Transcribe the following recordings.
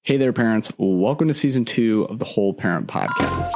Hey there, parents. Welcome to season 2 of the Whole Parent Podcast.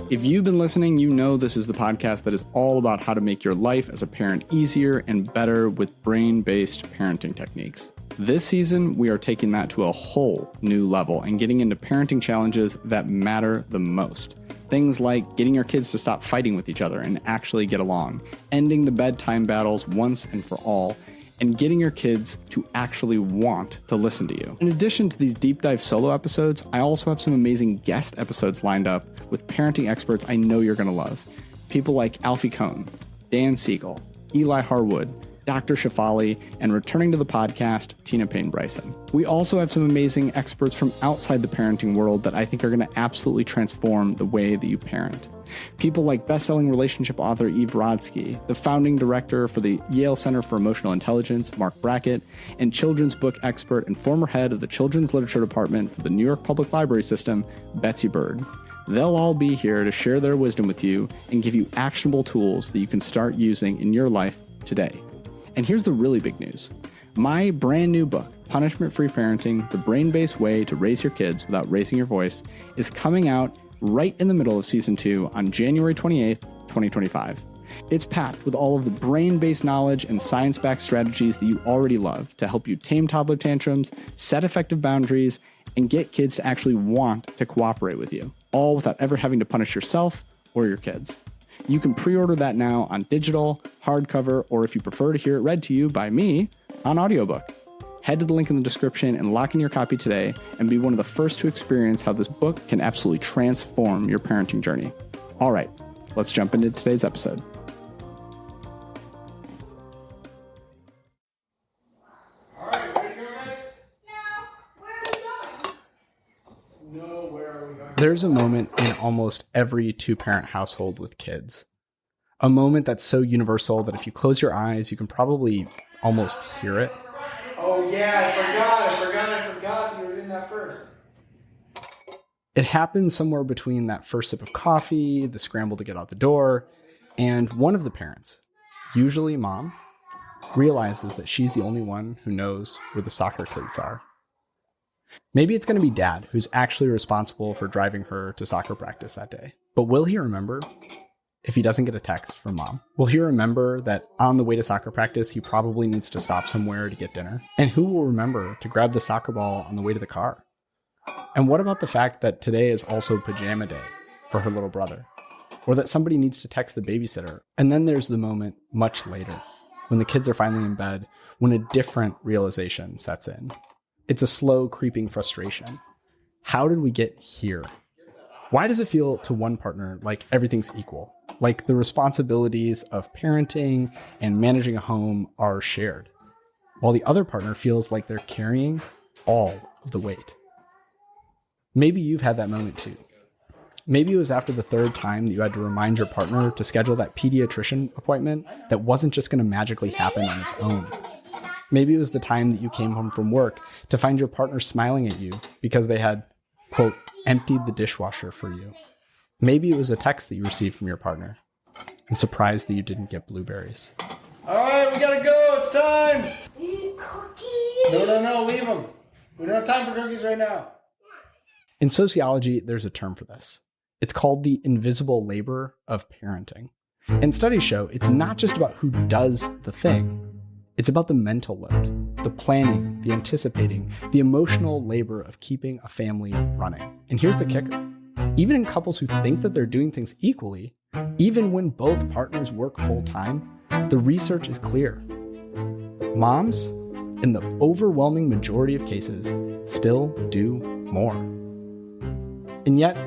If you've been listening, you know this is the podcast that is all about how to make your life as a parent easier and better with brain-based parenting techniques. This season, we are taking that to a whole new level and getting into parenting challenges that matter the most. Things like getting your kids to stop fighting with each other and actually get along, ending the bedtime battles once and for all, and getting your kids to actually want to listen to you. In addition to these deep dive solo episodes, I also have some amazing guest episodes lined up with parenting experts I know you're going to love. People like Alfie Kohn, Dan Siegel, Eli Harwood, Dr. Shafali, and returning to the podcast, Tina Payne Bryson. We also have some amazing experts from outside the parenting world that I think are going to absolutely transform the way that you parent. People like best-selling relationship author Eve Rodsky, the founding director for the Yale Center for Emotional Intelligence, Mark Brackett, and children's book expert and former head of the Children's Literature Department for the New York Public Library System, Betsy Bird. They'll all be here to share their wisdom with you and give you actionable tools that you can start using in your life today. And here's the really big news. My brand new book, Punishment-Free Parenting, The Brain-Based Way to Raise Your Kids Without Raising Your Voice, is coming out right in the middle of season 2 on January 28th, 2025. It's packed with all of the brain-based knowledge and science-backed strategies that you already love to help you tame toddler tantrums, set effective boundaries, and get kids to actually want to cooperate with you, all without ever having to punish yourself or your kids. You can pre-order that now on digital, hardcover, or if you prefer to hear it read to you by me, on audiobook. Head to the link in the description and lock in your copy today and be one of the first to experience how this book can absolutely transform your parenting journey. All right, let's jump into today's episode. All right, ready to go, guys? No, where are we going? There's a moment in almost every two-parent household with kids. A moment that's so universal that if you close your eyes, you can probably almost hear it. Oh, yeah, I forgot. You were in that first. It happens somewhere between that first sip of coffee, the scramble to get out the door, and one of the parents, usually mom, realizes that she's the only one who knows where the soccer cleats are. Maybe it's going to be dad who's actually responsible for driving her to soccer practice that day. But will he remember if he doesn't get a text from mom? Will he remember that on the way to soccer practice, he probably needs to stop somewhere to get dinner? And who will remember to grab the soccer ball on the way to the car? And what about the fact that today is also pajama day for her little brother? Or that somebody needs to text the babysitter? And then there's the moment much later, when the kids are finally in bed, when a different realization sets in. It's a slow, creeping frustration. How did we get here? Why does it feel to one partner like everything's equal? Like the responsibilities of parenting and managing a home are shared, while the other partner feels like they're carrying all of the weight. Maybe you've had that moment too. Maybe it was after the third time that you had to remind your partner to schedule that pediatrician appointment that wasn't just going to magically happen on its own. Maybe it was the time that you came home from work to find your partner smiling at you because they had, quote, emptied the dishwasher for you. Maybe it was a text that you received from your partner. I'm surprised that you didn't get blueberries. All right, we gotta go. It's time. Eat cookies. No, leave them. We don't have time for cookies right now. In sociology, there's a term for this. It's called the invisible labor of parenting. And studies show it's not just about who does the thing. It's about the mental load, the planning, the anticipating, the emotional labor of keeping a family running. And here's the kicker. Even in couples who think that they're doing things equally, even when both partners work full-time, the research is clear. Moms, in the overwhelming majority of cases, still do more. And yet,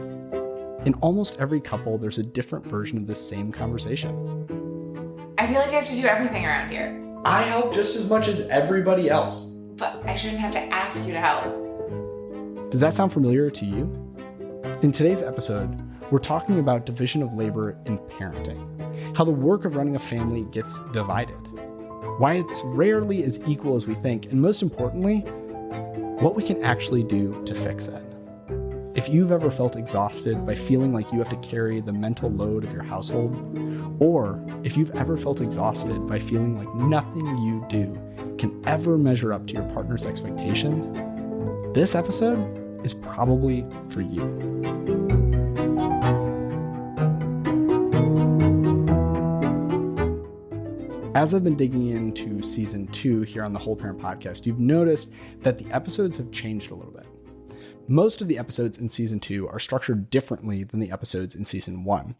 in almost every couple, there's a different version of this same conversation. I feel like I have to do everything around here, I help just as much as everybody else. but I shouldn't have to ask you to help. Does that sound familiar to you? In today's episode, we're talking about division of labor in parenting, how the work of running a family gets divided, why it's rarely as equal as we think, and most importantly, what we can actually do to fix it. If you've ever felt exhausted by feeling like you have to carry the mental load of your household, or if you've ever felt exhausted by feeling like nothing you do can ever measure up to your partner's expectations, this episode is probably for you. As I've been digging into season 2 here on the Whole Parent Podcast, you've noticed that the episodes have changed a little bit. Most of the episodes in season 2 are structured differently than the episodes in season 1.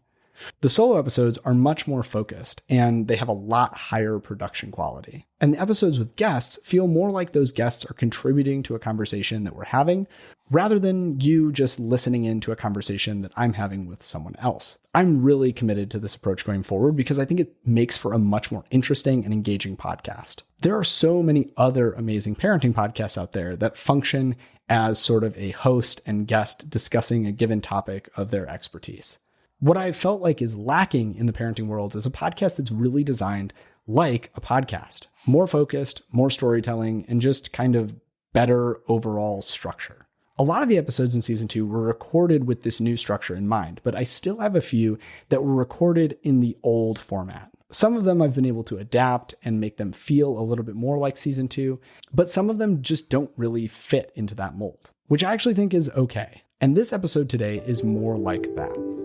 The solo episodes are much more focused, and they have a lot higher production quality. And the episodes with guests feel more like those guests are contributing to a conversation that we're having, rather than you just listening into a conversation that I'm having with someone else. I'm really committed to this approach going forward because I think it makes for a much more interesting and engaging podcast. There are so many other amazing parenting podcasts out there that function as sort of a host and guest discussing a given topic of their expertise. What I felt like is lacking in the parenting world is a podcast that's really designed like a podcast. More focused, more storytelling, and just kind of better overall structure. A lot of the episodes in season 2 were recorded with this new structure in mind, but I still have a few that were recorded in the old format. Some of them I've been able to adapt and make them feel a little bit more like season 2, but some of them just don't really fit into that mold, which I actually think is okay. And this episode today is more like that.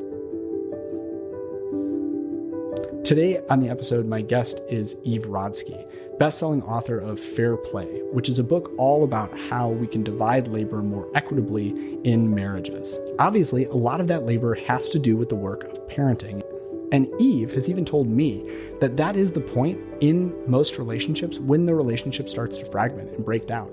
Today on the episode, my guest is Eve Rodsky, best-selling author of Fair Play, which is a book all about how we can divide labor more equitably in marriages. Obviously, a lot of that labor has to do with the work of parenting. And Eve has even told me that that is the point in most relationships when the relationship starts to fragment and break down.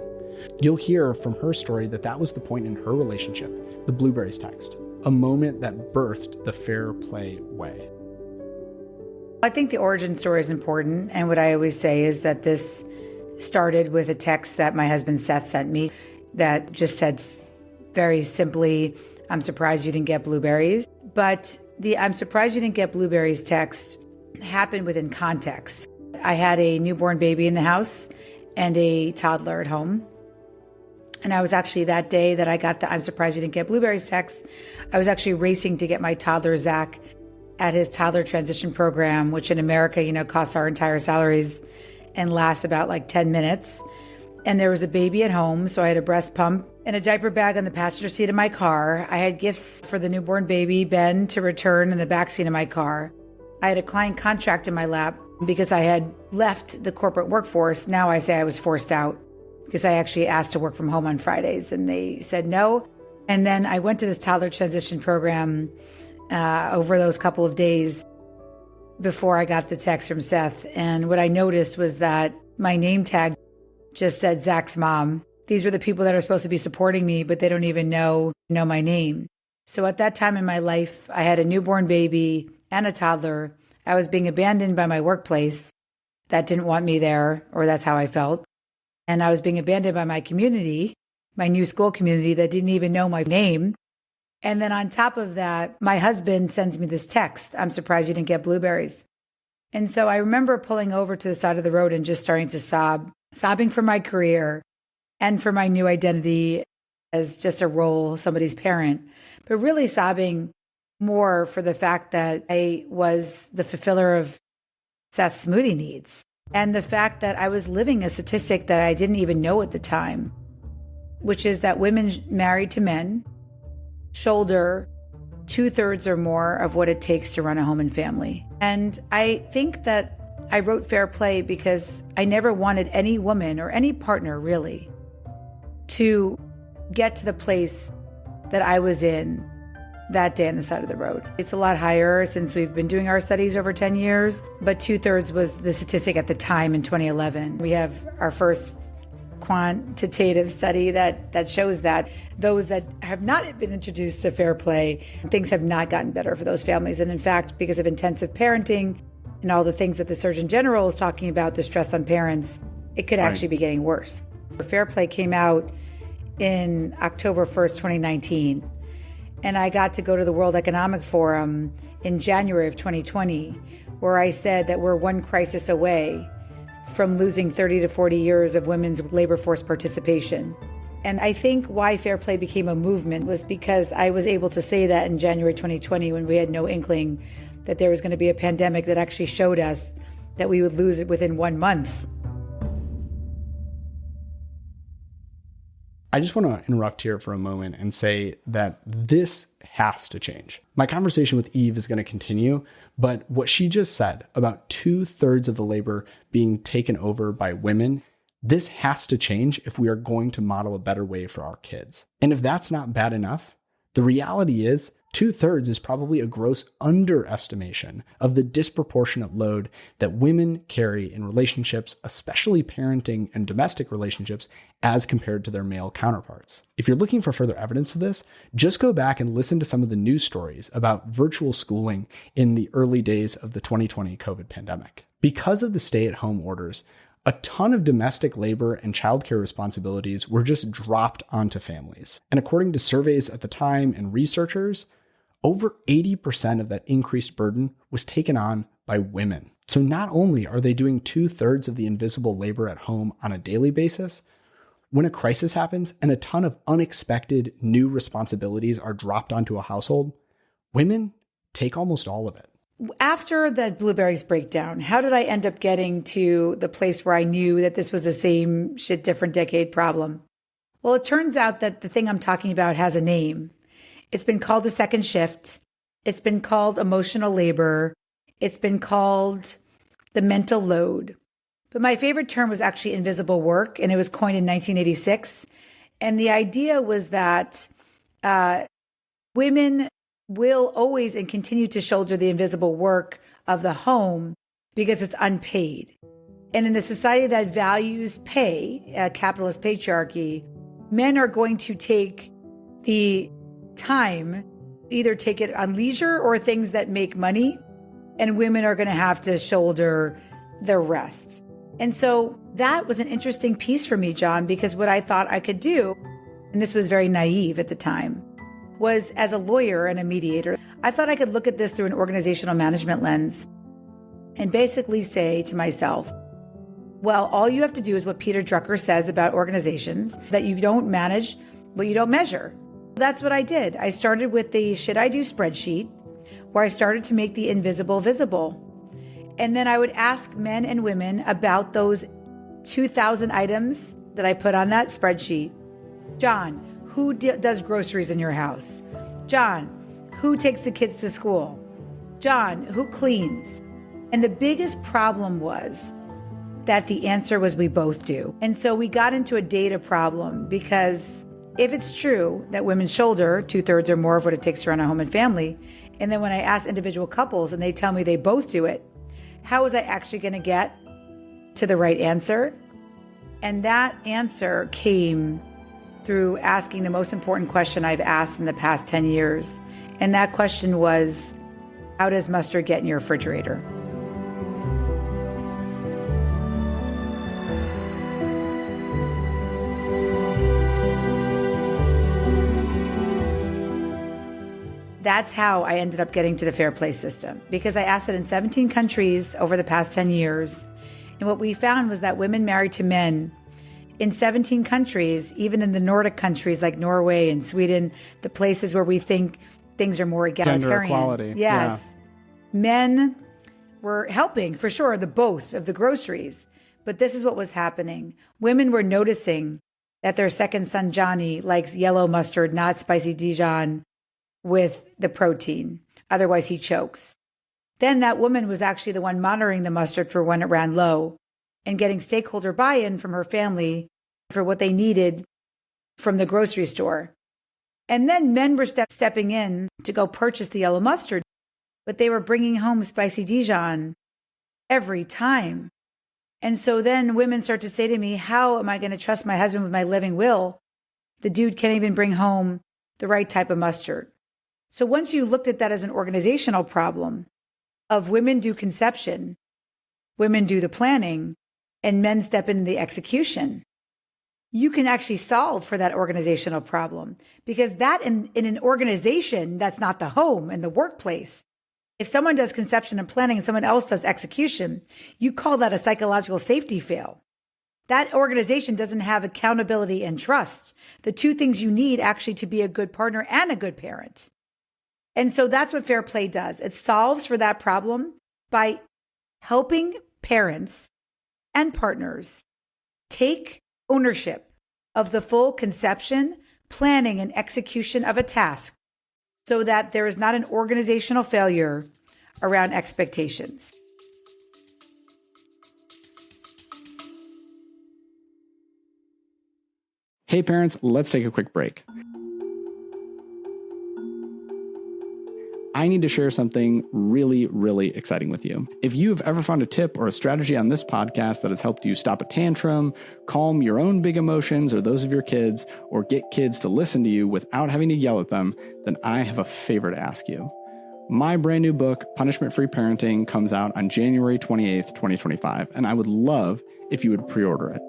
You'll hear from her story that that was the point in her relationship, the blueberries text, a moment that birthed the Fair Play way. I think the origin story is important. And what I always say is that this started with a text that my husband Seth sent me that just said very simply, "I'm surprised you didn't get blueberries." But the "I'm surprised you didn't get blueberries" text happened within context. I had a newborn baby in the house and a toddler at home. And I was actually, that day that I got the "I'm surprised you didn't get blueberries" text, I was actually racing to get my toddler Zach at his toddler transition program, which in America, costs our entire salaries and lasts about like 10 minutes. And there was a baby at home, so I had a breast pump and a diaper bag on the passenger seat of my car. I had gifts for the newborn baby, Ben, to return in the backseat of my car. I had a client contract in my lap because I had left the corporate workforce. Now I say I was forced out because I actually asked to work from home on Fridays and they said no. And then I went to this toddler transition program over those couple of days before I got the text from Seth. And what I noticed was that my name tag just said Zach's mom. These were the people that are supposed to be supporting me, but they don't even know my name. So at that time in my life, I had a newborn baby and a toddler. I was being abandoned by my workplace that didn't want me there, or that's how I felt. And I was being abandoned by my community, my new school community that didn't even know my name. And then on top of that, my husband sends me this text, "I'm surprised you didn't get blueberries." And so I remember pulling over to the side of the road and just starting to sobbing for my career and for my new identity as just a role, somebody's parent, but really sobbing more for the fact that I was the fulfiller of Seth's smoothie needs and the fact that I was living a statistic that I didn't even know at the time, which is that women married to men shoulder 2/3 or more of what it takes to run a home and family. And I think that I wrote Fair Play because I never wanted any woman or any partner really to get to the place that I was in that day on the side of the road. It's a lot higher since we've been doing our studies over 10 years, but 2/3 was the statistic at the time in 2011. We have our first quantitative study that shows that those that have not been introduced to Fair Play, things have not gotten better for those families. And in fact, because of intensive parenting and all the things that the Surgeon General is talking about, the stress on parents, it could actually be getting worse. Fair Play came out in October 1st, 2019. And I got to go to the World Economic Forum in January of 2020, where I said that we're one crisis away from losing 30 to 40 years of women's labor force participation. And I think why Fair Play became a movement was because I was able to say that in January 2020 when we had no inkling that there was going to be a pandemic that actually showed us that we would lose it within 1 month. I just want to interrupt here for a moment and say that this has to change. My conversation with Eve is going to continue, but what she just said about 2/3 of the labor being taken over by women, this has to change if we are going to model a better way for our kids. And if that's not bad enough, the reality is 2/3 is probably a gross underestimation of the disproportionate load that women carry in relationships, especially parenting and domestic relationships, as compared to their male counterparts. If you're looking for further evidence of this, just go back and listen to some of the news stories about virtual schooling in the early days of the 2020 COVID pandemic. Because of the stay-at-home orders, a ton of domestic labor and childcare responsibilities were just dropped onto families. And according to surveys at the time and researchers, over 80% of that increased burden was taken on by women. So not only are they doing 2/3 of the invisible labor at home on a daily basis, when a crisis happens and a ton of unexpected new responsibilities are dropped onto a household, women take almost all of it. After that blueberries breakdown, how did I end up getting to the place where I knew that this was the same shit, different decade problem? Well, it turns out that the thing I'm talking about has a name. It's been called the second shift. It's been called emotional labor. It's been called the mental load. But my favorite term was actually invisible work, and it was coined in 1986. And the idea was that women will always and continue to shoulder the invisible work of the home because it's unpaid. And in a society that values pay, a capitalist patriarchy, men are going to take the time, either take it on leisure or things that make money, and women are going to have to shoulder the rest. And so that was an interesting piece for me, John, because what I thought I could do, and this was very naive at the time, was as a lawyer and a mediator, I thought I could look at this through an organizational management lens and basically say to myself, well, all you have to do is what Peter Drucker says about organizations, that you don't manage what you don't measure. That's what I did. I started with the should I do spreadsheet, where I started to make the invisible visible. And then I would ask men and women about those 2,000 items that I put on that spreadsheet. John, who does groceries in your house? John, who takes the kids to school? John, who cleans? And the biggest problem was that the answer was we both do. And so we got into a data problem, because if it's true that women shoulder 2/3 or more of what it takes to run a home and family, and then when I ask individual couples and they tell me they both do it, how was I actually going to get to the right answer? And that answer came through asking the most important question I've asked in the past 10 years. And that question was, how does mustard get in your refrigerator? That's how I ended up getting to the fair play system, because I asked it in 17 countries over the past 10 years. And what we found was that women married to men in 17 countries, even in the Nordic countries like Norway and Sweden, the places where we think things are more egalitarian. Gender equality. Yes. Yeah. Men were helping, for sure, the both of the groceries. But this is what was happening. Women were noticing that their second son, Johnny, likes yellow mustard, not spicy Dijon, with the protein. Otherwise, he chokes. Then that woman was actually the one monitoring the mustard for when it ran low and getting stakeholder buy-in from her family for what they needed from the grocery store. And then men were stepping in to go purchase the yellow mustard, but they were bringing home spicy Dijon every time. And so then women start to say to me, how am I going to trust my husband with my living will? The dude can't even bring home the right type of mustard. So once you looked at that as an organizational problem of women do conception, women do the planning, and men step into the execution, you can actually solve for that organizational problem. Because that in an organization, that's not the home and the workplace. If someone does conception and planning and someone else does execution, you call that a psychological safety fail. That organization doesn't have accountability and trust, the two things you need actually to be a good partner and a good parent. And so that's what Fair Play does. It solves for that problem by helping parents and partners take ownership of the full conception, planning, and execution of a task so that there is not an organizational failure around expectations. Hey parents, let's take a quick break. I need to share something really, really exciting with you. If you have ever found a tip or a strategy on this podcast that has helped you stop a tantrum, calm your own big emotions or those of your kids, or get kids to listen to you without having to yell at them, then I have a favor to ask you. My brand new book, Punishment Free Parenting, comes out on January 28th, 2025, and I would love if you would pre-order it.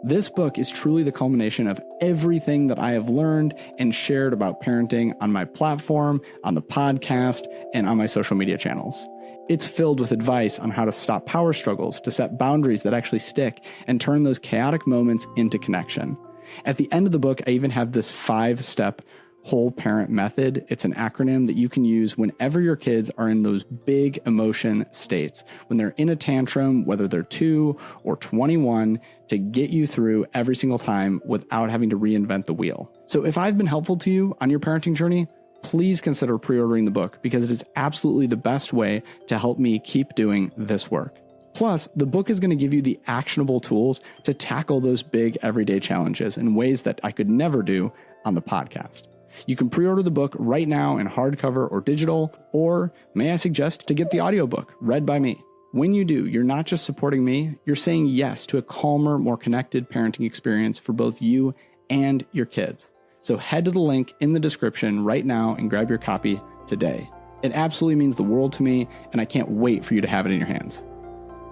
This book is truly the culmination of everything that I have learned and shared about parenting on my platform, on the podcast, and on my social media channels. It's filled with advice on how to stop power struggles, to set boundaries that actually stick, and turn those chaotic moments into connection. At the end of the book, I even have this 5-step whole parent method. It's an acronym that you can use whenever your kids are in those big emotion states, when they're in a tantrum, whether they're 2 or 21, to get you through every single time without having to reinvent the wheel. So if I've been helpful to you on your parenting journey, please consider pre-ordering the book because it is absolutely the best way to help me keep doing this work. Plus, the book is going to give you the actionable tools to tackle those big everyday challenges in ways that I could never do on the podcast. You can pre-order the book right now in hardcover or digital, or may I suggest to get the audiobook read by me. When you do, you're not just supporting me, you're saying yes to a calmer, more connected parenting experience for both you and your kids. So head to the link in the description right now and grab your copy today. It absolutely means the world to me, and I can't wait for you to have it in your hands.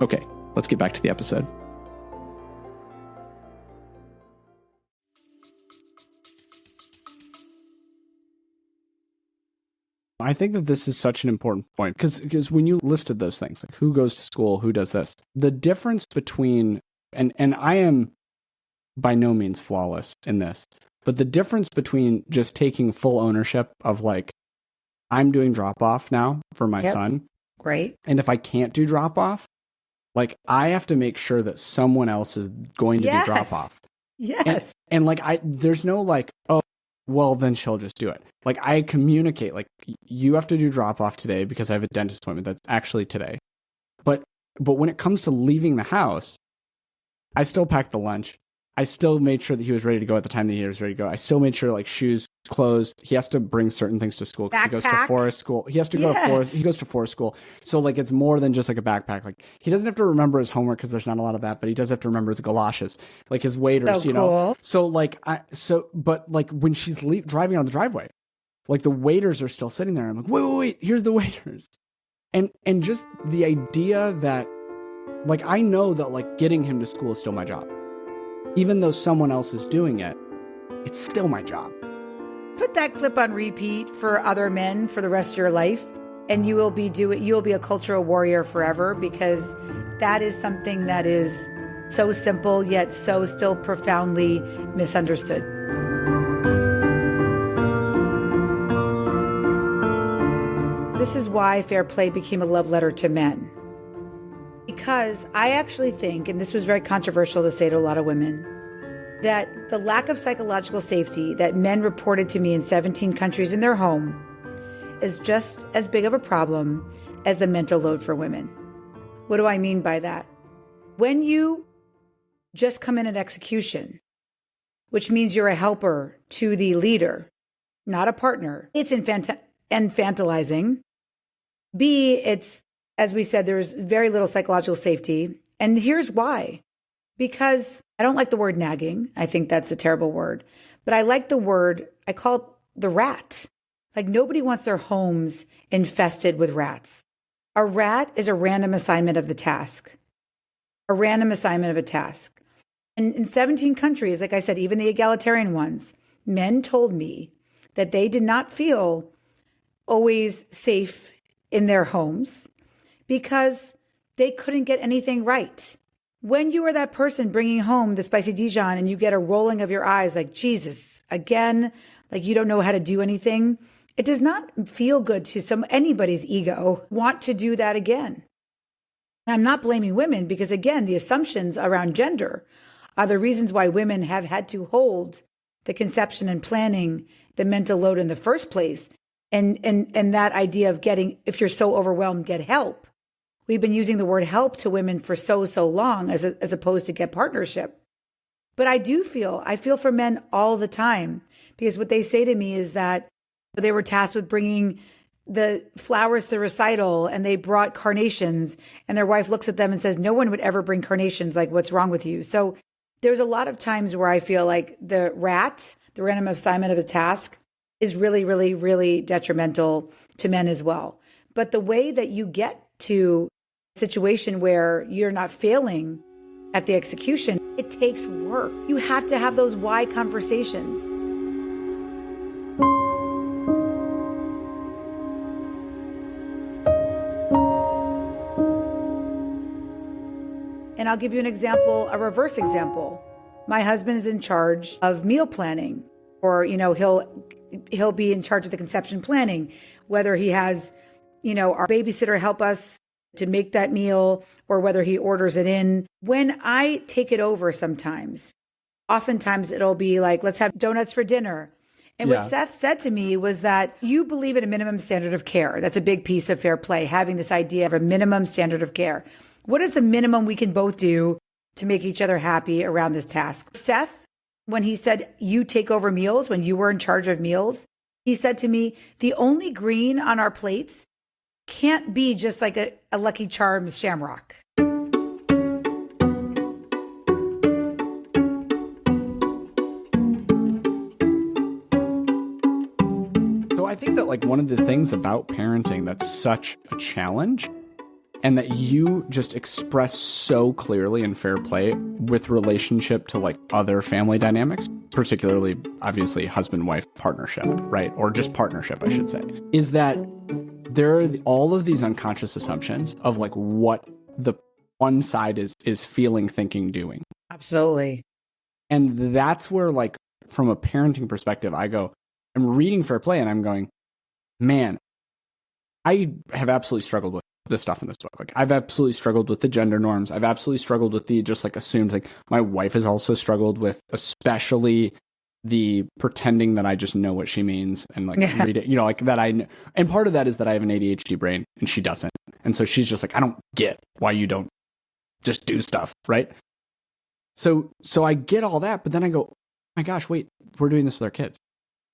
Okay, let's get back to the episode. I think that this is such an important point because when you listed those things, like who goes to school, who does this, the difference between, and I am by no means flawless in this, but the difference between just taking full ownership of like, I'm doing drop off now for my son. Great. And if I can't do drop off, like I have to make sure that someone else is going to do drop off. Yes. And like, there's no like, oh, well, then she'll just do it. Like I communicate, like you have to do drop off today because I have a dentist appointment that's actually today. But when it comes to leaving the house, I still packed the lunch. I still made sure that he was ready to go at the time that he was ready to go. I still made sure like shoes, clothes. He has to bring certain things to school because he goes to forest school. He has to go to forest. He goes to forest school. So like it's more than just like a backpack. Like he doesn't have to remember his homework because there's not a lot of that, but he does have to remember his galoshes, like his waders, you know. So like but like when she's driving on the driveway, like the waders are still sitting there. I'm like, wait, here's the waders, and just the idea that like I know that like getting him to school is still my job. Even though someone else is doing it, it's still my job. Put that clip on repeat for other men for the rest of your life, and you'll be a cultural warrior forever, because that is something that is so simple yet so still profoundly misunderstood. This is why fair play became a love letter to men. Because I actually think, and this was very controversial to say to a lot of women, that the lack of psychological safety that men reported to me in 17 countries in their home is just as big of a problem as the mental load for women. What do I mean by that? When you just come in at execution, which means you're a helper to the leader, not a partner, it's infantilizing. B, it's, as we said, there's very little psychological safety. And here's why. Because I don't like the word nagging. I think that's a terrible word. But I like the word, I call it the rat. Like nobody wants their homes infested with rats. A rat is a random assignment of the task. A random assignment of a task. And in 17 countries, like I said, even the egalitarian ones, men told me that they did not feel always safe in their homes because they couldn't get anything right. When you are that person bringing home the spicy Dijon and you get a rolling of your eyes like, Jesus, again, like you don't know how to do anything, it does not feel good to anybody's ego want to do that again. And I'm not blaming women because, again, the assumptions around gender are the reasons why women have had to hold the conception and planning, the mental load in the first place. And that idea of getting, if you're so overwhelmed, get help. We've been using the word help to women for so long as opposed to get partnership. But I feel for men all the time, because what they say to me is that they were tasked with bringing the flowers to the recital and they brought carnations, and their wife looks at them and says, no one would ever bring carnations. Like, what's wrong with you? So there's a lot of times where I feel like the random assignment of the task is really, really, really detrimental to men as well. But the way that you get to a situation where you're not failing at the execution, it takes work. You have to have those why conversations. And I'll give you an example, a reverse example. My husband is in charge of meal planning, or, he'll be in charge of the conception planning, whether he has, our babysitter help us to make that meal, or whether he orders it in. When I take it over sometimes, oftentimes it'll be like, let's have donuts for dinner. And what Seth said to me was that you believe in a minimum standard of care. That's a big piece of fair play, having this idea of a minimum standard of care. What is the minimum we can both do to make each other happy around this task? Seth, when he said you take over meals, when you were in charge of meals, he said to me, the only green on our plates can't be just like a Lucky Charms shamrock. So I think that like one of the things about parenting that's such a challenge, and that you just express so clearly in fair play with relationship to like other family dynamics, particularly obviously husband-wife partnership, right? Or just partnership, I should say, is that there are all of these unconscious assumptions of like what the one side is feeling, thinking, doing. Absolutely. And that's where, like, from a parenting perspective, I'm reading fair play and I'm going, man, I have absolutely struggled with this stuff in this book. Like, I've absolutely struggled with the gender norms. I've absolutely struggled with the just like assumed, like, my wife has also struggled with, especially the pretending that I just know what she means and like read it, like that I know. And part of that is that I have an ADHD brain and she doesn't. And so she's just like, I don't get why you don't just do stuff, right? So I get all that, but then I go, oh my gosh, wait, we're doing this with our kids.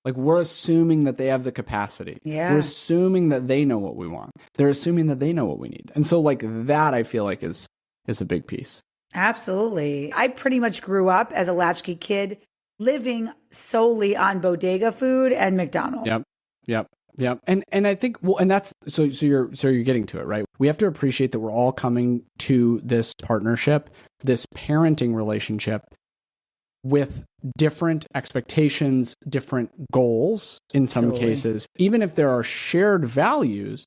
Like, we're assuming that they have the capacity. Yeah. We're assuming that they know what we want. They're assuming that they know what we need. And so like that, I feel like is a big piece. Absolutely. I pretty much grew up as a latchkey kid, living solely on bodega food and McDonald's. Yep. And I think, well, and that's, so you're getting to it, right? We have to appreciate that we're all coming to this partnership, this parenting relationship with different expectations, different goals in some cases. Even if there are shared values,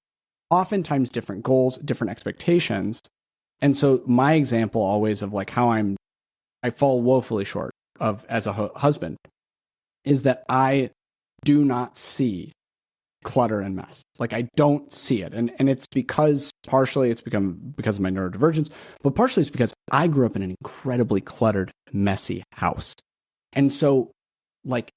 oftentimes different goals, different expectations. And so my example always of like how I fall woefully short of as a husband is that I do not see clutter and mess. Like, I don't see it. And it's because partially it's because of my neurodivergence, but partially it's because I grew up in an incredibly cluttered, messy house. And so like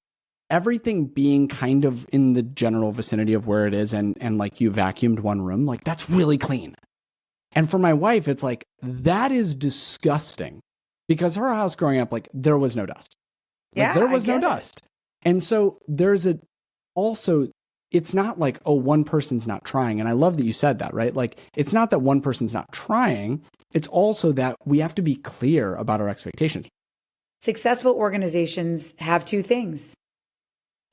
everything being kind of in the general vicinity of where it is and like you vacuumed one room, like that's really clean. And for my wife, it's like, that is disgusting, because her house growing up, like there was no dust. Like, there was no dust. And so there's it's not like, oh, one person's not trying. And I love that you said that, right? Like, it's not that one person's not trying. It's also that we have to be clear about our expectations. Successful organizations have two things: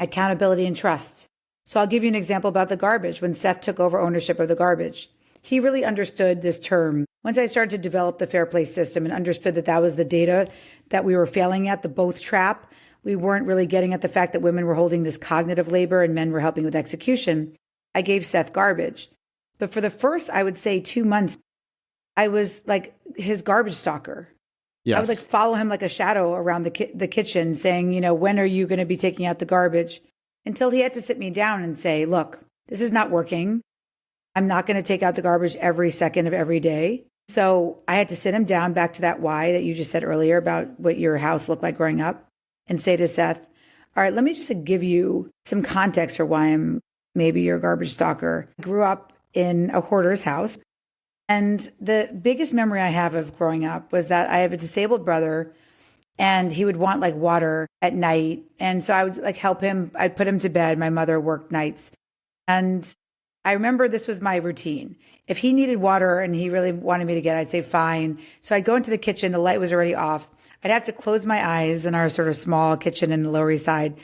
accountability and trust. So I'll give you an example about the garbage. When Seth took over ownership of the garbage, he really understood this term. Once I started to develop the Fair Play system and understood that that was the data that we were failing at, the both trap, we weren't really getting at the fact that women were holding this cognitive labor and men were helping with execution, I gave Seth garbage. But for the first, I would say 2 months, I was like his garbage stalker. Yes. I would like follow him like a shadow around the kitchen saying, when are you going to be taking out the garbage? Until he had to sit me down and say, look, this is not working. I'm not going to take out the garbage every second of every day. So I had to sit him down, back to that why that you just said earlier about what your house looked like growing up, and say to Seth, all right, let me just give you some context for why I'm maybe your garbage stalker. I grew up in a hoarder's house. And the biggest memory I have of growing up was that I have a disabled brother, and he would want like water at night. And so I would like help him. I'd put him to bed. My mother worked nights. And I remember this was my routine. If he needed water and he really wanted me to get it, I'd say, fine. So I'd go into the kitchen. The light was already off. I'd have to close my eyes in our sort of small kitchen in the Lower East Side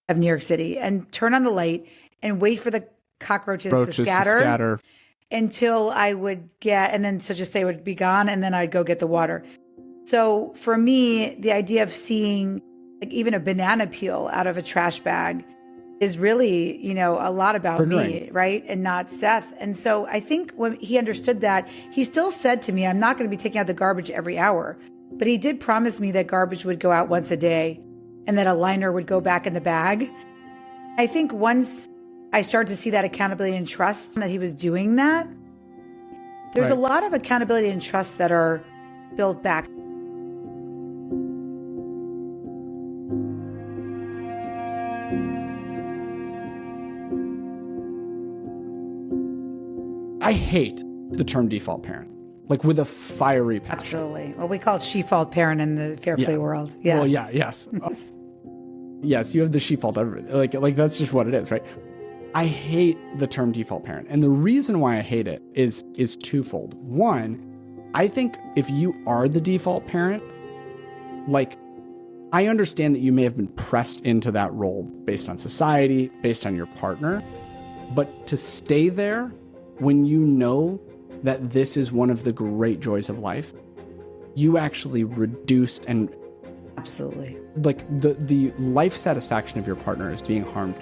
of New York City and turn on the light and wait for the cockroaches to scatter until I would get, and then so just they would be gone, and then I'd go get the water. So for me, the idea of seeing like even a banana peel out of a trash bag is really, a lot about me, right? And not Seth. And so I think when he understood that, he still said to me, I'm not going to be taking out the garbage every hour, but he did promise me that garbage would go out once a day and that a liner would go back in the bag. I think once I started to see that accountability and trust that he was doing that, there's a lot of accountability and trust that are built back. I hate the term default parent, like with a fiery passion. Absolutely. Well, we call it she-fault parent in the fair play world. Yes. Well, yes. Yes, you have the she-fault everything. Like that's just what it is, right? I hate the term default parent. And the reason why I hate it is twofold. One, I think if you are the default parent, like I understand that you may have been pressed into that role based on society, based on your partner, but to stay there when you know that this is one of the great joys of life, you actually reduce and absolutely like the life satisfaction of your partner is being harmed.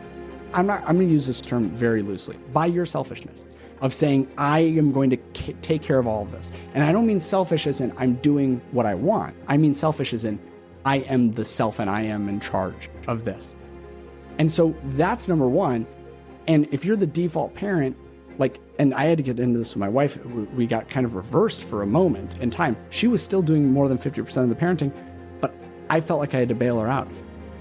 I'm going to use this term very loosely, by your selfishness of saying, I am going to take care of all of this. And I don't mean selfish as in I'm doing what I want. I mean selfish as in I am the self and I am in charge of this. And so that's number one. And if you're the default parent, like, and I had to get into this with my wife, we got kind of reversed for a moment in time. She was still doing more than 50% of the parenting, but I felt like I had to bail her out.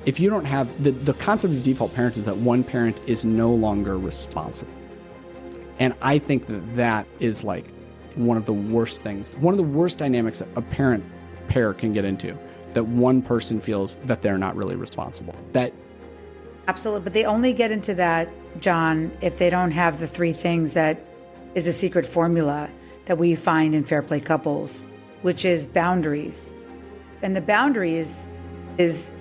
If you don't have, the concept of default parent is that one parent is no longer responsible. And I think that is like one of the worst things, one of the worst dynamics that a parent pair can get into, that one person feels that they're not really responsible. That absolutely, but they only get into that, John, if they don't have the three things that is a secret formula that we find in fair play couples, which is boundaries. And the boundaries is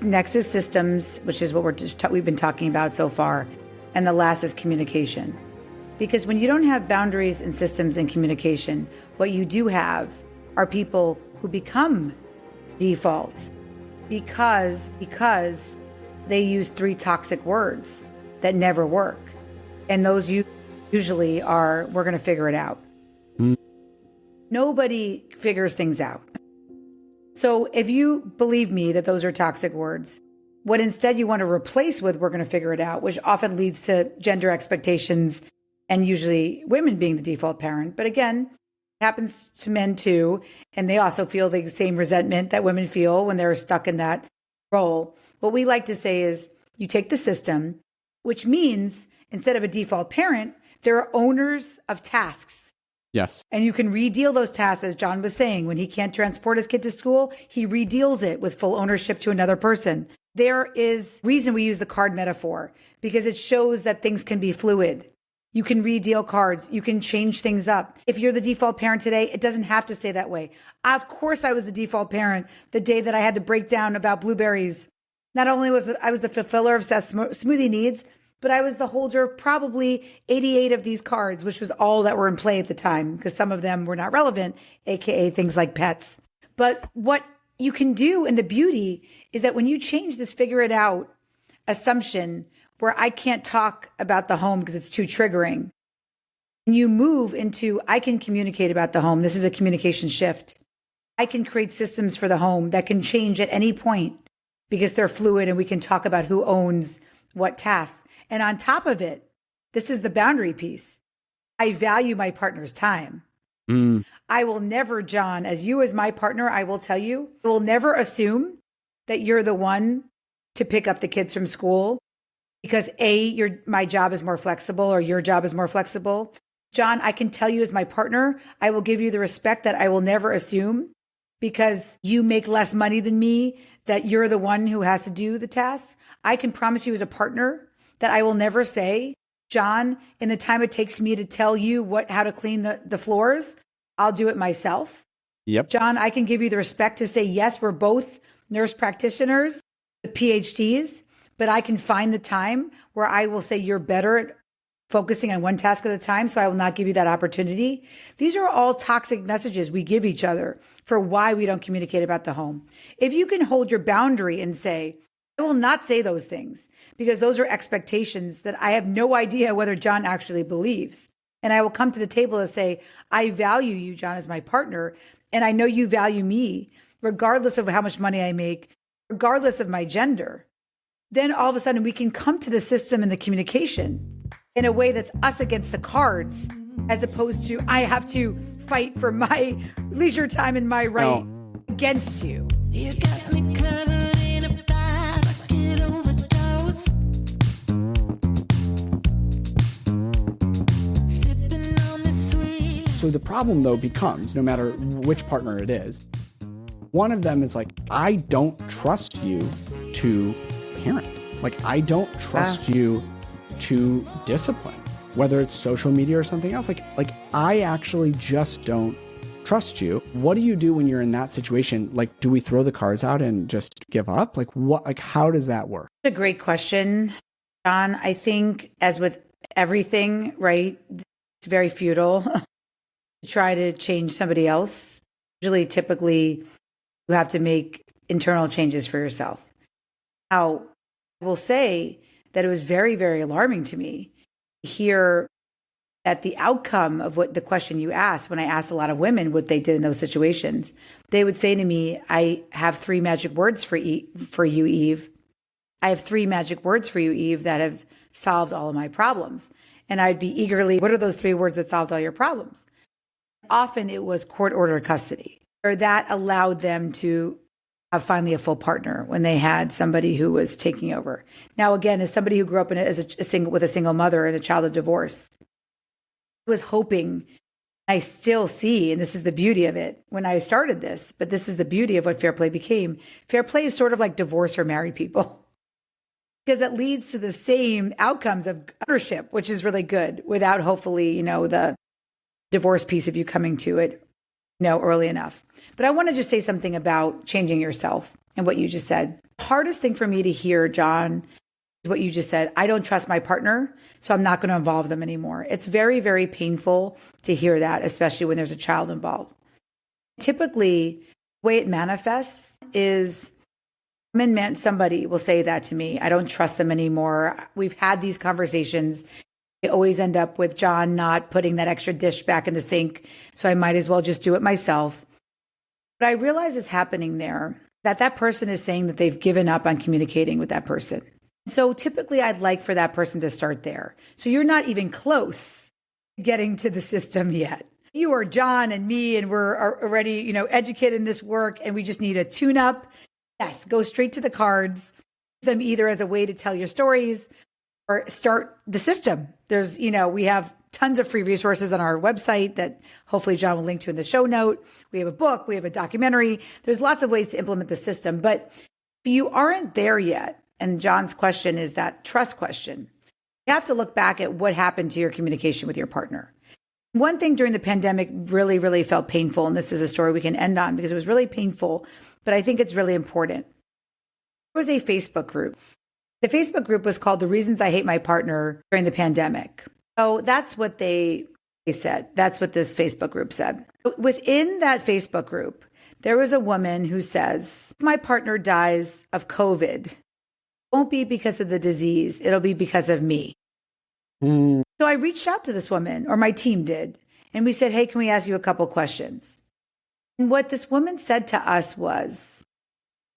next is systems, which is what we've been talking about so far. And the last is communication. Because when you don't have boundaries and systems and communication, what you do have are people who become default because they use three toxic words that never work. And those usually are, we're going to figure it out. Nobody figures things out. So if you believe me that those are toxic words, what instead you want to replace with, we're going to figure it out, which often leads to gender expectations and usually women being the default parent. But again, it happens to men too. And they also feel the same resentment that women feel when they're stuck in that role. What we like to say is you take the system, which means instead of a default parent, there are owners of tasks. yes. And you can redeal those tasks, as John was saying. When he can't transport his kid to school, he redeals it with full ownership to another person. There is reason we use the card metaphor because it shows that things can be fluid. You can redeal cards. You can change things up. If you're the default parent today, it doesn't have to stay that way. Of course, I was the default parent the day that I had the breakdown about blueberries. Not only was I was the fulfiller of Seth's smoothie needs, but I was the holder of probably 88 of these cards, which was all that were in play at the time because some of them were not relevant, AKA things like pets. But what you can do, and the beauty is that when you change this figure it out assumption where I can't talk about the home because it's too triggering, and you move into I can communicate about the home. This is a communication shift. I can create systems for the home that can change at any point because they're fluid and we can talk about who owns what tasks. And on top of it, this is the boundary piece. I value my partner's time. I will never, John, as you as my partner, I will tell you, I will never assume that you're the one to pick up the kids from school because my job is more flexible or your job is more flexible. John, I can tell you as my partner, I will give you the respect that I will never assume because you make less money than me, that you're the one who has to do the tasks. I can promise you as a partner that I will never say, John, in the time it takes me to tell you how to clean the floors, I'll do it myself. Yep. John, I can give you the respect to say, yes, we're both nurse practitioners with PhDs, but I can find the time where I will say you're better at focusing on one task at a time, so I will not give you that opportunity. These are all toxic messages we give each other for why we don't communicate about the home. If you can hold your boundary and say, I will not say those things because those are expectations that I have no idea whether John actually believes. And I will come to the table and say, I value you, John, as my partner. And I know you value me, regardless of how much money I make, regardless of my gender. Then all of a sudden we can come to the system and the communication in a way that's us against the cards, as opposed to I have to fight for my leisure time and my right against you. You got me covered in a basket overdose. Sipping on the sweet. So the problem, though, becomes, no matter which partner it is, one of them is like, I don't trust you to parent. Like, I don't trust you to discipline, whether it's social media or something else. Like I actually just don't trust you. What do you do when you're in that situation? Like, do we throw the cards out and just give up? Like, what? Like, how does that work? A great question, John. I think, as with everything, right, it's very futile to try to change somebody else. Typically, you have to make internal changes for yourself. Now, I will say that it was very, very alarming to me to hear that the outcome of what the question you asked, when I asked a lot of women what they did in those situations, they would say to me, I have 3 magic words for you, Eve. I have 3 magic words for you, Eve, that have solved all of my problems. And I'd be eagerly, what are those 3 words that solved all your problems? Often it was court-ordered custody, or that allowed them to have finally a full partner when they had somebody who was taking over. Now, again, as somebody who grew up with a single mother and a child of divorce, I was hoping, I still see, and this is the beauty of it when I started this, but this is the beauty of what Fair Play became. Fair Play is sort of like divorce for married people because it leads to the same outcomes of ownership, which is really good without hopefully, the divorce piece of you coming to it, early enough. But I want to just say something about changing yourself and what you just said. The hardest thing for me to hear, John, is what you just said. I don't trust my partner, so I'm not going to involve them anymore. It's very, very painful to hear that, especially when there's a child involved. Typically, the way it manifests is somebody will say that to me. I don't trust them anymore. We've had these conversations. I always end up with John not putting that extra dish back in the sink, so I might as well just do it myself. What I realize is happening there, that person is saying that they've given up on communicating with that person. So typically I'd like for that person to start there. So you're not even close to getting to the system yet. You are John and me, and we're already, educated in this work, and we just need a tune-up. Yes, go straight to the cards, them either as a way to tell your stories or start the system. There's, we have tons of free resources on our website that hopefully John will link to in the show note. We have a book, we have a documentary. There's lots of ways to implement the system. But if you aren't there yet, and John's question is that trust question, you have to look back at what happened to your communication with your partner. One thing during the pandemic really, really felt painful, and this is a story we can end on because it was really painful, but I think it's really important. There was a Facebook group. The Facebook group was called The Reasons I Hate My Partner During the Pandemic. So that's what they said. That's what this Facebook group said. Within that Facebook group, there was a woman who says, if my partner dies of COVID, it won't be because of the disease. It'll be because of me. So I reached out to this woman, or my team did, and we said, hey, can we ask you a couple questions? And what this woman said to us was,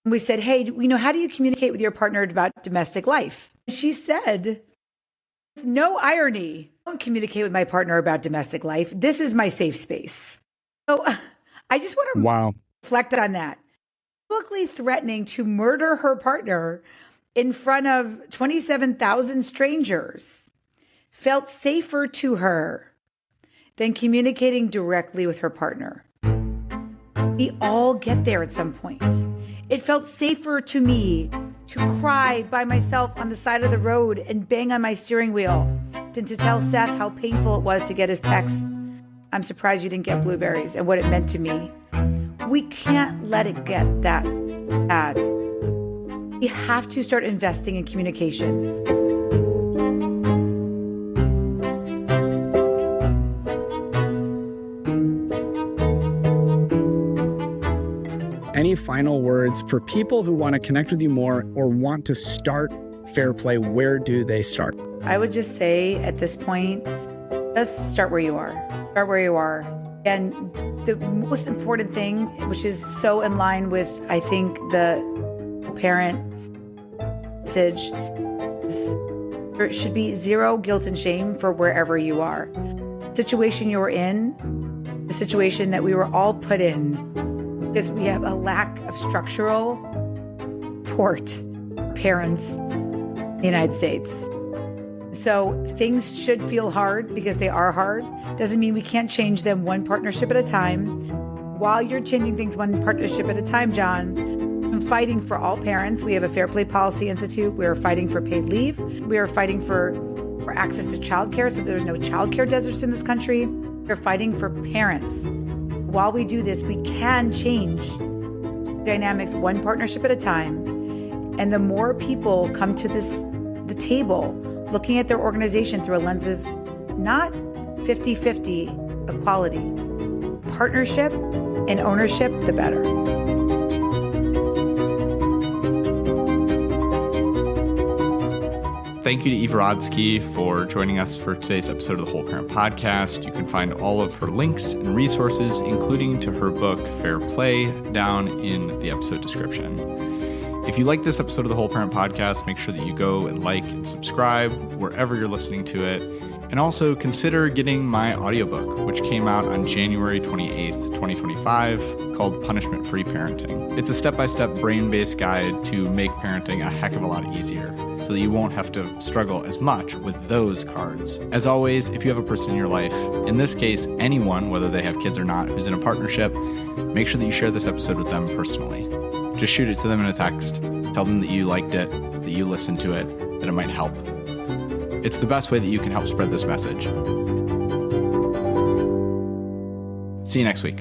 we said, hey, how do you communicate with your partner about domestic life? She said, with no irony, I don't communicate with my partner about domestic life. This is my safe space. So I just want to Wow. reflect on that. Publicly threatening to murder her partner in front of 27,000 strangers felt safer to her than communicating directly with her partner. We all get there at some point. It felt safer to me to cry by myself on the side of the road and bang on my steering wheel than to tell Seth how painful it was to get his text, "I'm surprised you didn't get blueberries," and what it meant to me. We can't let it get that bad. We have to start investing in communication. Any final words for people who want to connect with you more or want to start Fair Play? Where do they start? I would just say at this point, just start where you are. Start where you are. And the most important thing, which is so in line with, I think, the parent message, is there should be zero guilt and shame for wherever you are. The situation you're in, the situation that we were all put in, because we have a lack of structural support parents in the United States. So things should feel hard because they are hard. Doesn't mean we can't change them one partnership at a time. While you're changing things one partnership at a time, John, I'm fighting for all parents. We have a Fair Play Policy Institute. We are fighting for paid leave. We are fighting for access to childcare so there's no childcare deserts in this country. We're fighting for parents. While we do this, we can change dynamics one partnership at a time. And the more people come to the table, looking at their organization through a lens of not 50-50 equality, partnership and ownership, the better. Thank you to Eve Rodsky for joining us for today's episode of the Whole Parent Podcast. You can find all of her links and resources, including to her book, Fair Play, down in the episode description. If you like this episode of the Whole Parent Podcast, make sure that you go and like and subscribe wherever you're listening to it. And also consider getting my audiobook, which came out on January 28th, 2025, called Punishment Free Parenting. It's a step-by-step brain-based guide to make parenting a heck of a lot easier so that you won't have to struggle as much with those cards. As always, if you have a person in your life, in this case, anyone, whether they have kids or not, who's in a partnership, make sure that you share this episode with them personally. Just shoot it to them in a text. Tell them that you liked it, that you listened to it, that it might help. It's the best way that you can help spread this message. See you next week.